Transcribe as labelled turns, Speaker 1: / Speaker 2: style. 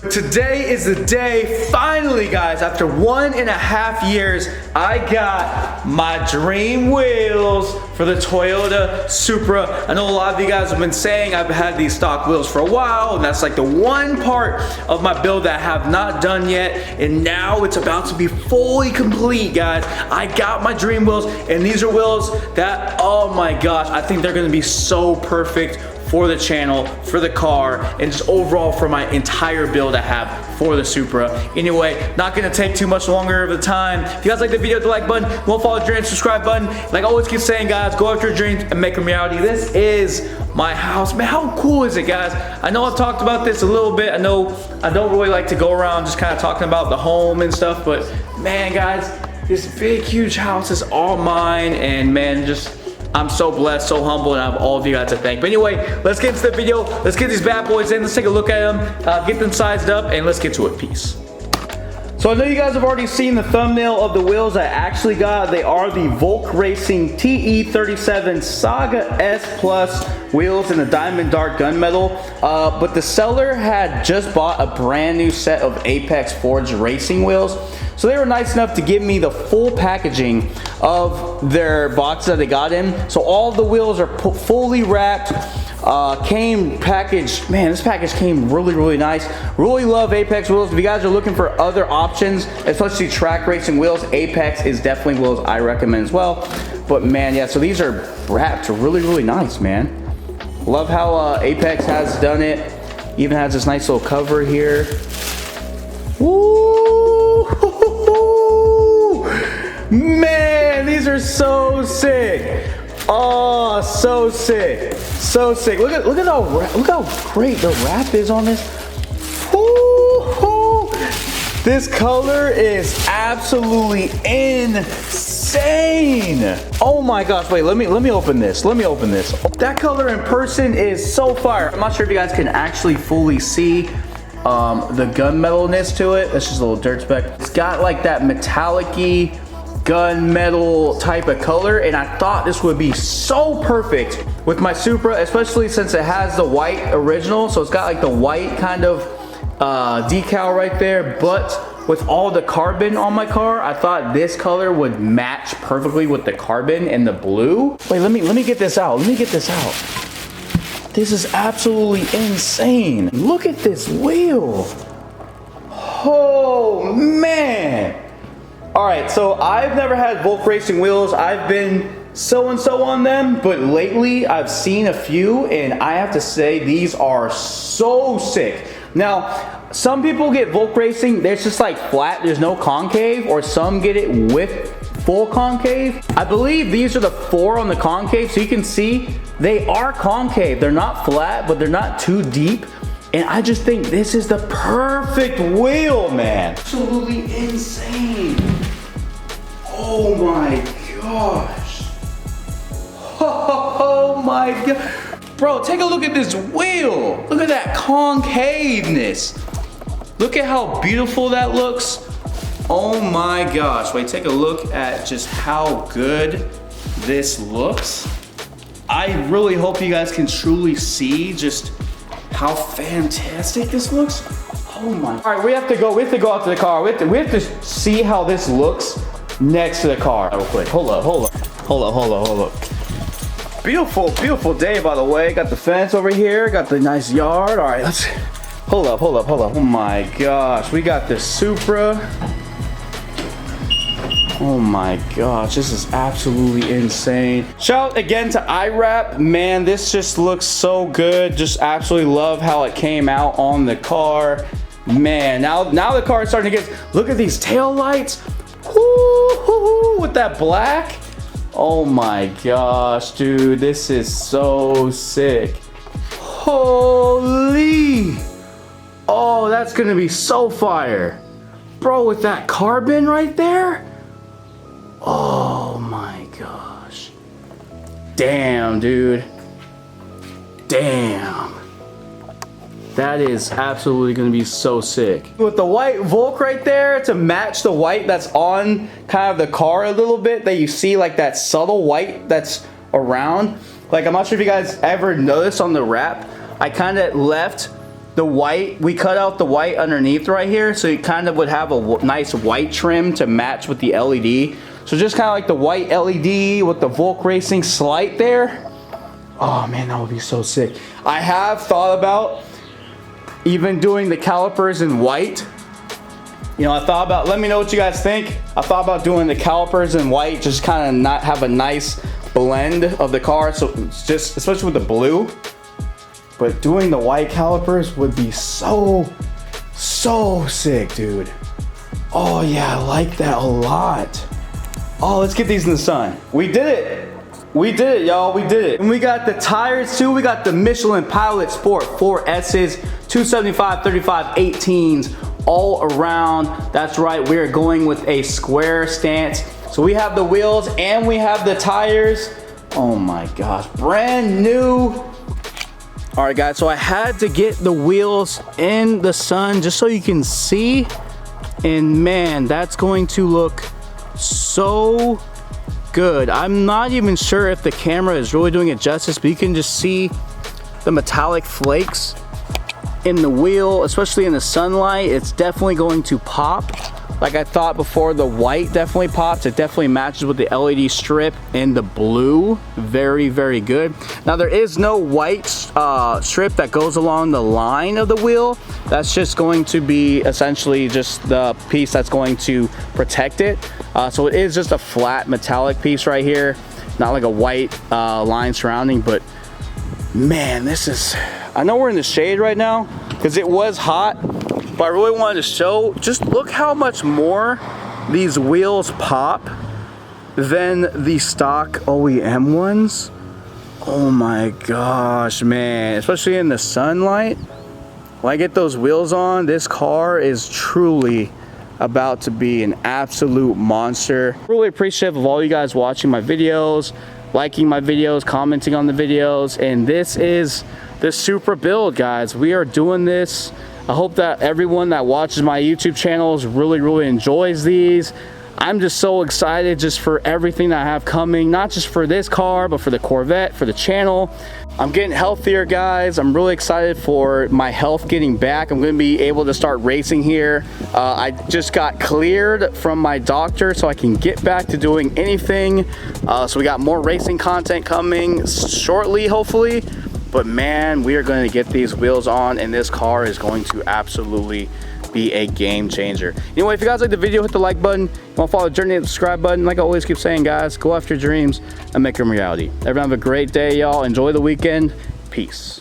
Speaker 1: Today is the day, finally guys, after 1.5 years, I got my dream wheels for the Toyota Supra. I know a lot of you guys have been saying I've had these stock wheels for a while, and that's like the one part of my build that I have not done yet, and now it's about to be fully complete, guys. I got my dream wheels, and these are wheels that, oh my gosh, I think they're gonna be so perfect for the channel, for the car, and just overall for my entire build I have for the Supra. Anyway, not gonna take too much longer of the time. If you guys like the video, hit the like button, won't follow the dream, subscribe button. Like I always keep saying, guys, go after your dreams and make them reality. This is my house. Man, how cool is it, guys? I know I've talked about this a little bit. I know I don't really like to go around just kind of talking about the home and stuff, but man, guys, this big, huge house is all mine, and man, just I'm so blessed, so humble, and I have all of you guys to thank. But anyway, let's get into the video. Let's get these bad boys in. Let's take a look at them, get them sized up, and let's get to it. Peace. So I know you guys have already seen the thumbnail of the wheels I actually got. They are the Vulk Racing TE37 Saga S-Plus wheels in the diamond dark gunmetal. But the seller had just bought a brand new set of Apex Forged racing wheels. So they were nice enough to give me the full packaging of their box that they got in. So all of the wheels are fully wrapped, came packaged. Man, this package came really nice. Really love Apex wheels. If you guys are looking for other options, especially track racing wheels, Apex is definitely wheels I recommend as well. But man, yeah, so these are wrapped really nice, man. Love how Apex has done it. Even has this nice little cover here. Woo! Man, these are so sick. Oh, so sick. So sick. Look how great the wrap is on this. Woo-hoo. This color is absolutely insane. Oh my gosh, wait, let me open this. Let me open this. That color in person is so fire. I'm not sure if you guys can actually fully see the gunmetalness to it. That's just a little dirt speck. It's got like that metallic-y gunmetal type of color, and I thought this would be so perfect with my Supra, especially since it has the white original. So it's got like the white kind of decal right there, but with all the carbon on my car, I thought this color would match perfectly with the carbon and the blue. Wait, let me get this out. Let me get this out. This is absolutely insane. Look at this wheel. Oh man. All right, so I've never had Vulk racing wheels. I've been so-and-so on them, but lately I've seen a few, and I have to say these are so sick. Now, some people get Vulk racing, there's just like flat, there's no concave, or some get it with full concave. I believe these are the 4 on the concave, so you can see they are concave. They're not flat, but they're not too deep. And I just think this is the perfect wheel, man. Absolutely insane. Oh my gosh. Oh my god. Bro, take a look at this wheel. Look at that concaveness. Look at how beautiful that looks. Oh my gosh. Wait, take a look at just how good this looks. I really hope you guys can truly see just how fantastic this looks. Oh my. All right, we have to go out to the car. We have to see how this looks next to the car. Real quick, hold up. Beautiful day, by the way. Got the fence over here, got the nice yard. All right, let's, hold up. Oh my gosh, we got the Supra. Oh my gosh, this is absolutely insane. Shout out again to iWrap. Man, this just looks so good. Just absolutely love how it came out on the car. Man, now the car is starting to get, look at these tail lights. Woo-hoo-hoo, with that black. Oh my gosh, dude, this is so sick. Holy. Oh, that's gonna be so fire. Bro, with that carbon right there. Oh my gosh. Damn, dude. Damn. That is absolutely gonna be so sick. With the white Vulk right there to match the white that's on kind of the car a little bit, that you see like that subtle white that's around. Like, I'm not sure if you guys ever noticed on the wrap, I kind of left the white, we cut out the white underneath right here, so it kind of would have a nice white trim to match with the LED. So just kind of like the white LED with the Vulk Racing Slight there. Oh man, that would be so sick. I have thought about even doing the calipers in white. You know, I thought about, let me know what you guys think. I thought about doing the calipers in white, just kind of not have a nice blend of the car, so it's just, especially with the blue. But doing the white calipers would be so sick, dude. Oh yeah, I like that a lot. Oh, let's get these in the sun. We did it. We did it, y'all. We did it. And we got the tires too. We got the Michelin Pilot Sport 4S's, 275, 35, 18s all around. That's right. We are going with a square stance. So we have the wheels and we have the tires. Oh my gosh, brand new. All right, guys. So I had to get the wheels in the sun just so you can see. And man, that's going to look so good. I'm not even sure if the camera is really doing it justice, but you can just see the metallic flakes in the wheel, especially in the sunlight. It's definitely going to pop. Like I thought before, the white definitely pops. It definitely matches with the LED strip and the blue. Very good. Now there is no white strip that goes along the line of the wheel. That's just going to be essentially just the piece that's going to protect it. So it is just a flat metallic piece right here, not like a white line surrounding. But man, this is, I know we're in the shade right now because it was hot, but I really wanted to show, just look how much more these wheels pop than the stock OEM ones. Oh my gosh, man, especially in the sunlight. When I get those wheels on, this car is truly about to be an absolute monster. Really appreciative of all you guys watching my videos, liking my videos, commenting on the videos. And this is the Supra build, guys. We are doing this. I hope that everyone that watches my YouTube channels really enjoys these. I'm just so excited just for everything that I have coming, not just for this car, but for the Corvette, for the channel. I'm getting healthier, guys. I'm really excited for my health getting back. I'm gonna be able to start racing here. I just got cleared from my doctor so I can get back to doing anything. So we got more racing content coming shortly, hopefully. But man, we are going to get these wheels on, and this car is going to absolutely be a game changer. Anyway, if you guys like the video, hit the like button. If you want to follow the journey, hit the subscribe button. Like I always keep saying, guys, go after your dreams and make them reality. Everyone have a great day, y'all. Enjoy the weekend. Peace.